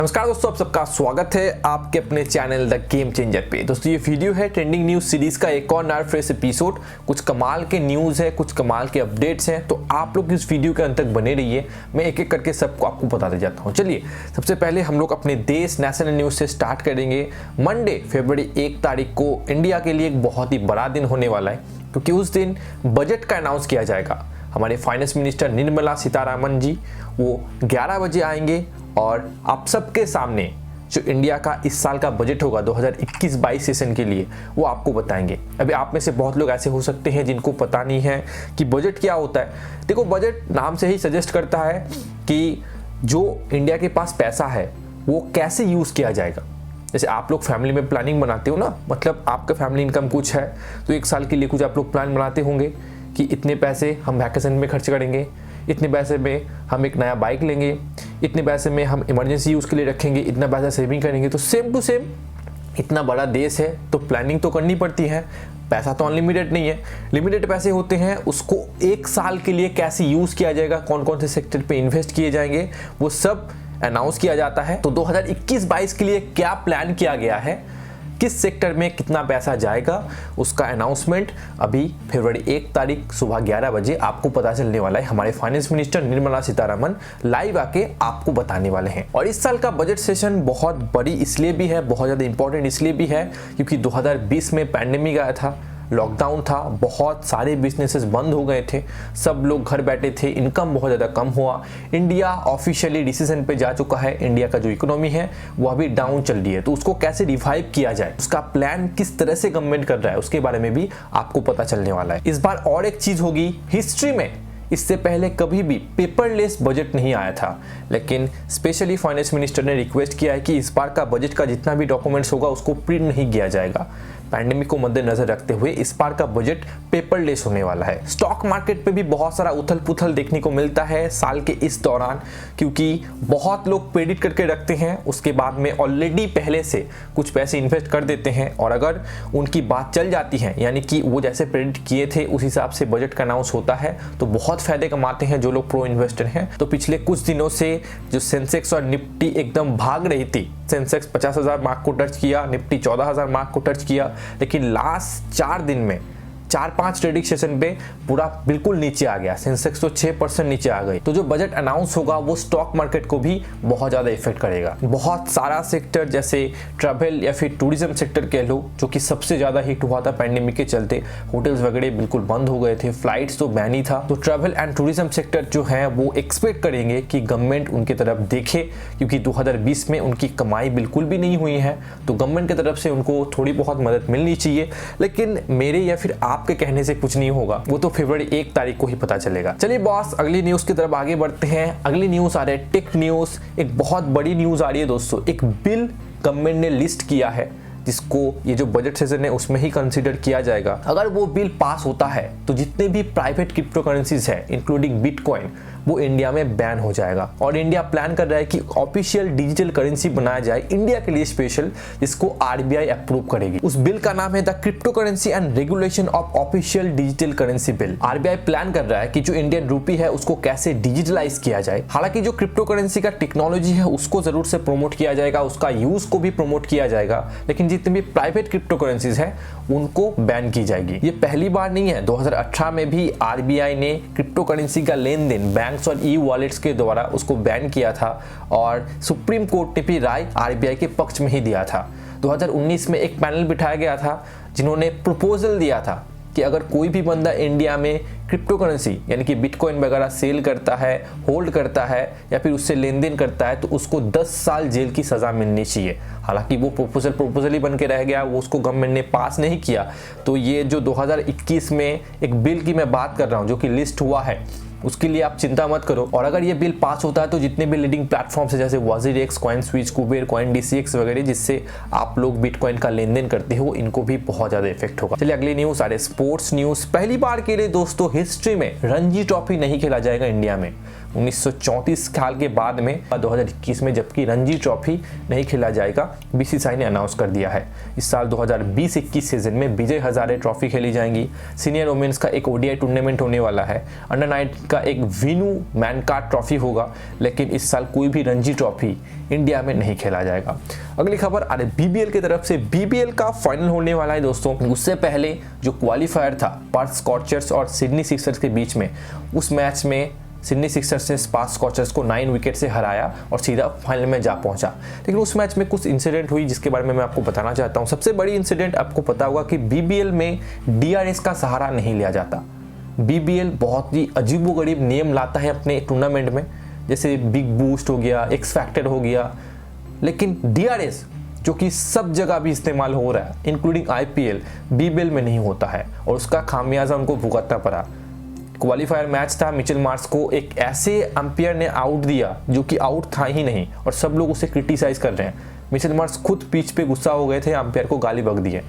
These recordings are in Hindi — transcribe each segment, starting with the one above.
नमस्कार दोस्तों, आप सबका स्वागत है आपके अपने चैनल द गेम चेंजर पे। दोस्तों ये वीडियो है ट्रेंडिंग न्यूज सीरीज का एक और नया फ्रेश एपिसोड। कुछ कमाल के न्यूज है, कुछ कमाल के अपडेट्स हैं, तो आप लोग इस वीडियो के अंत तक बने रहिए। मैं एक एक करके सबको आपको बताते जाता हूँ। चलिए सबसे पहले हम लोग अपने देश नेशनल न्यूज से स्टार्ट करेंगे। मंडे फरवरी 1 तारीख को इंडिया के लिए एक बहुत ही बड़ा दिन होने वाला है, क्योंकि उस दिन बजट का अनाउंस किया जाएगा। हमारे फाइनेंस मिनिस्टर निर्मला सीतारामन जी वो 11 बजे आएंगे और आप सबके सामने जो इंडिया का इस साल का बजट होगा 2021-22 सेशन के लिए वो आपको बताएंगे। अभी आप में से बहुत लोग ऐसे हो सकते हैं जिनको पता नहीं है कि बजट क्या होता है। देखो, बजट नाम से ही सजेस्ट करता है कि जो इंडिया के पास पैसा है वो कैसे यूज़ किया जाएगा। जैसे आप लोग फैमिली में प्लानिंग बनाते हो ना, मतलब आपका फैमिली इनकम कुछ है तो एक साल के लिए कुछ आप लोग प्लान बनाते होंगे कि इतने पैसे हम वैकेशन में खर्च करेंगे, इतने पैसे में हम एक नया बाइक लेंगे, इतने पैसे में हम इमरजेंसी यूज़ के लिए रखेंगे, इतना पैसा सेविंग करेंगे। तो सेम टू सेम इतना बड़ा देश है तो प्लानिंग तो करनी पड़ती है। पैसा तो अनलिमिटेड नहीं है, लिमिटेड पैसे होते हैं। उसको एक साल के लिए कैसे यूज़ किया जाएगा, कौन कौन से सेक्टर पे इन्वेस्ट किए जाएंगे, वो सब अनाउंस किया जाता है। तो 2021-22 के लिए क्या प्लान किया गया है, किस सेक्टर में कितना पैसा जाएगा, उसका अनाउंसमेंट अभी फरवरी 1 तारीख सुबह 11 बजे आपको पता चलने वाला है। हमारे finance minister Nirmala Sitharaman live आके आपको बताने वाले हैं। और इस साल का बजट सेशन बहुत बड़ी इसलिए भी है, बहुत ज़्यादा इंपॉर्टेंट इसलिए भी है क्योंकि 2020 में पैंडेमिक आया था, लॉकडाउन था, बहुत सारे बिजनेसेस बंद हो गए थे, सब लोग घर बैठे थे, इनकम बहुत ज़्यादा कम हुआ। इंडिया ऑफिशियली डिसीजन पे जा चुका है, इंडिया का जो इकोनॉमी है वो अभी डाउन चल रही है। तो उसको कैसे रिवाइव किया जाए, उसका प्लान किस तरह से गवर्नमेंट कर रहा है, उसके बारे में भी आपको पता चलने वाला है। इस बार और एक चीज़ होगी, हिस्ट्री में इससे पहले कभी भी पेपरलेस बजट नहीं आया था, लेकिन स्पेशली फाइनेंस मिनिस्टर ने रिक्वेस्ट किया है कि इस बार का बजट का जितना भी डॉक्यूमेंट्स होगा उसको प्रिंट नहीं किया जाएगा। पैंडेमिक को मद्देनजर रखते हुए इस बार का बजट पेपरलेस होने वाला है। स्टॉक मार्केट पे भी बहुत सारा उथल पुथल देखने को मिलता है साल के इस दौरान, क्योंकि बहुत लोग प्रेडिक्ट करके रखते हैं, उसके बाद में ऑलरेडी पहले से कुछ पैसे इन्वेस्ट कर देते हैं, और अगर उनकी बात चल जाती है, यानी कि वो जैसे प्रेडिक्ट किए थे उस हिसाब से बजट का अनाउंस होता है, तो बहुत फायदे कमाते हैं जो लोग प्रो इन्वेस्टर हैं। तो पिछले कुछ दिनों से जो सेंसेक्स और निफ्टी एकदम भाग रही थी, सेंसेक्स 50,000 मार्क को टच किया, निफ्टी 14,000 मार्क को टच किया, लेकिन लास्ट 4 दिन में 4-5 ट्रेडिंग सेशन पे पूरा बिल्कुल नीचे आ गया। सेंसेक्स तो 6% नीचे आ गई। तो जो बजट अनाउंस होगा वो स्टॉक मार्केट को भी बहुत ज़्यादा इफेक्ट करेगा। बहुत सारा सेक्टर जैसे ट्रैवल या फिर टूरिज्म सेक्टर कह लो, जो कि सबसे ज़्यादा हिट हुआ था पैंडेमिक के चलते, होटल्स वगैरह बिल्कुल बंद हो गए थे, फ्लाइट्स तो बैन ही था। तो ट्रैवल एंड टूरिज्म सेक्टर जो है वो एक्सपेक्ट करेंगे कि गवर्नमेंट उनकी तरफ देखे, क्योंकि 2020 में उनकी कमाई बिल्कुल भी नहीं हुई है, तो गवर्नमेंट की तरफ से उनको थोड़ी बहुत मदद मिलनी चाहिए। लेकिन मेरे या फिर आपके कहने से कुछ नहीं होगा, वो तो फरवरी 1 तारीख को ही पता चलेगा। चलिए बॉस, अगली न्यूज की तरफ आगे बढ़ते हैं। अगली न्यूज आ रही है टेक न्यूज। एक बहुत बड़ी न्यूज आ रही है दोस्तों। एक बिल गवर्नमेंट ने लिस्ट किया है जिसको ये जो बजट सेशन है उसमें ही कंसीडर किया जाएगा। अगर वो बिल पास होता है तो जितने भी प्राइवेट क्रिप्टो करेंसीज है इंक्लूडिंग बिटकॉइन वो इंडिया में बैन हो जाएगा। और इंडिया प्लान कर रहा है कि ऑफिशियल डिजिटल करेंसी बनाया जाए इंडिया के लिए स्पेशल, जिसको आरबीआई अप्रूव करेगी। उस बिल का नाम है the crypto currency and regulation of official digital currency bill. RBI plan कर रहा है कि जो इंडियन रूपी है उसको कैसे डिजिटलाइज किया जाए। हालांकि जो क्रिप्टो करेंसी का टेक्नोलॉजी है उसको जरूर से प्रमोट किया जाएगा, उसका यूज को भी प्रमोट किया जाएगा, लेकिन जितने भी प्राइवेट क्रिप्टो करेंसीज है उनको बैन की जाएगी। ये पहली बार नहीं है, 2018 में भी आरबीआई ने क्रिप्टो करेंसी का लेन देन बैंक्स और ई वॉलेट्स के द्वारा उसको बैन किया था, और सुप्रीम कोर्ट ने भी राय आरबीआई के पक्ष में ही दिया था। 2019 में एक पैनल बिठाया गया था जिन्होंने प्रपोजल दिया था कि अगर कोई भी बंदा इंडिया में क्रिप्टो करेंसी यानी कि बिटकॉइन वगैरह सेल करता है, होल्ड करता है या फिर उससे लेन देन करता है तो उसको 10 साल जेल की सज़ा मिलनी चाहिए। हालांकि वो प्रपोजल ही बन के रह गया, वो उसको गवर्नमेंट ने पास नहीं किया। तो ये जो 2021 में एक बिल की मैं बात कर रहा हूँ जो कि लिस्ट हुआ है, उसके लिए आप चिंता मत करो। और अगर ये बिल पास होता है तो जितने भी लीडिंग प्लेटफॉर्म्स है जैसे WazirX, CoinSwitch, कुबेर, CoinDCX वगैरह जिससे आप लोग बिटकॉइन का लेन देन करते हो, इनको भी बहुत ज़्यादा इफेक्ट होगा। चलिए अगली न्यूज़ आ रही है स्पोर्ट्स न्यूज़। पहली बार के लिए दोस्तों हिस्ट्री में रणजी ट्रॉफी नहीं खेला जाएगा इंडिया में। 1934 साल के बाद में 2021 में, जबकि रणजी ट्रॉफी नहीं खेला जाएगा, बीसीसीआई ने अनाउंस कर दिया है। इस साल 2020-21 सीजन में विजय हजारे ट्रॉफी खेली जाएंगी। सीनियर वुमेन्स का एक ओडीआई टूर्नामेंट होने वाला है। अंडर 9 का एक विनू मैनकार्ट ट्रॉफी होगा, लेकिन इस साल कोई भी रणजी ट्रॉफी इंडिया में नहीं खेला जाएगा। अगली खबर आ रही बीबीएल की तरफ से। बीबीएल का फाइनल होने वाला है दोस्तों। उससे पहले जो क्वालिफायर था पर्थ स्कॉचर्स और सिडनी सिक्सर्स के बीच में, उस मैच में सिडनी सिक्सर्स ने पर्थ स्कॉचर्स को 9 विकेट से हराया और सीधा फाइनल में जा पहुंचा। लेकिन उस मैच में कुछ इंसिडेंट हुई जिसके बारे में मैं आपको बताना चाहता हूं। सबसे बड़ी इंसिडेंट आपको पता होगा कि बीबीएल में डीआरएस का सहारा नहीं लिया जाता। बीबीएल बहुत ही अजीबोगरीब नियम लाता है अपने टूर्नामेंट में, जैसे बिग बूस्ट हो गया, एक्स फैक्टर हो गया, लेकिन डीआरएस जो कि सब जगह भी इस्तेमाल हो रहा है इंक्लूडिंग आईपीएल, बीबीएल में नहीं होता है और उसका खामियाजा उनको भुगतना पड़ा। क्वालिफायर मैच था, मिचेल मार्श को एक ऐसे अंपायर ने आउट दिया जो कि आउट था ही नहीं और सब लोग उसे क्रिटिसाइज कर रहे हैं। मिचेल मार्श खुद पिच पे गुस्सा हो गए थे, अंपायर को गाली बक दिए।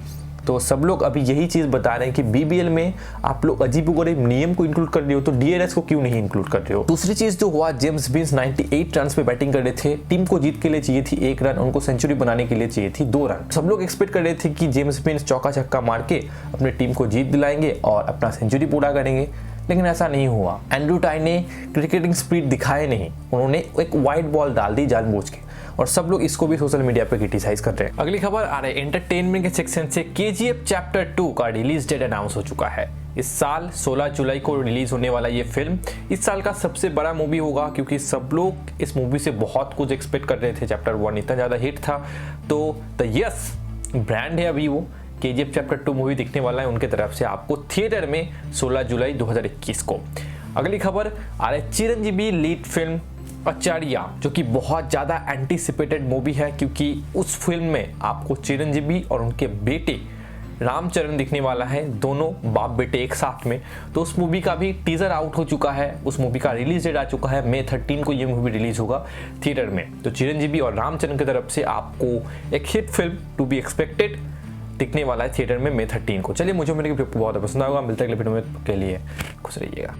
तो सब लोग अभी यही चीज बता रहे हैं कि बीबीएल में आप लोग अजीबोगरीब नियम को इंक्लूड कर रहे हो तो डीआरएस को क्यों नहीं इंक्लूड कर रहे हो। दूसरी चीज जो हुआ, जेम्स बिन्स 98 रन पे बैटिंग कर रहे थे। टीम को जीत के लिए चाहिए थी 1 रन, उनको सेंचुरी बनाने के लिए चाहिए थी 2 रन। सब लोग एक्सपेक्ट कर रहे थे कि जेम्स बिन्स चौका छक्का मार के अपने टीम को जीत दिलाएंगे और अपना सेंचुरी पूरा करेंगे, लेकिन ऐसा नहीं हुआ। एंड्रू टाई ने क्रिकेटिंग स्पीड दिखाए नहीं, उन्होंने एक वाइड बॉल डाल दी जानबूझ के और सब लोग इसको भी सोशल मीडिया पे क्रिटिसाइज कर रहे हैं। अगली खबर आ रही है एंटरटेनमेंट के सेक्शन से। केजीएफ चैप्टर 2 का रिलीज डेट अनाउंस हो चुका है। इस साल 16 जुलाई को रिलीज होने वाला ये फिल्म इस साल का सबसे बड़ा मूवी होगा, क्योंकि सब लोग इस मूवी से बहुत कुछ एक्सपेक्ट कर रहे थे। चैप्टर 1 इतना ज्यादा हिट था, तो द यस ब्रांड है अभी वो केजीएफ चैप्टर 2 मूवी दिखने वाला है उनके तरफ से आपको थिएटर में 16 जुलाई 2021 को। अगली खबर आ रही है चिरंजीवी लीड फिल्म आचार्य, जो कि बहुत ज़्यादा एंटीसिपेटेड मूवी है, क्योंकि उस फिल्म में आपको चिरंजीवी और उनके बेटे रामचरण दिखने वाला है, दोनों बाप बेटे एक साथ में। तो उस मूवी का भी टीजर आउट हो चुका है, उस मूवी का रिलीज डेट आ चुका है, मई 13 को ये मूवी रिलीज होगा थिएटर में। तो चिरंजीवी और रामचरण की तरफ से आपको एक hit film to be expected दिखने वाला है थिएटर में मई 13 को। चलिए, मुझे मेरी वीडियो बहुत पसंद आएगा, मिलते हैं अगले वीडियो में के लिए खुश रहिएगा।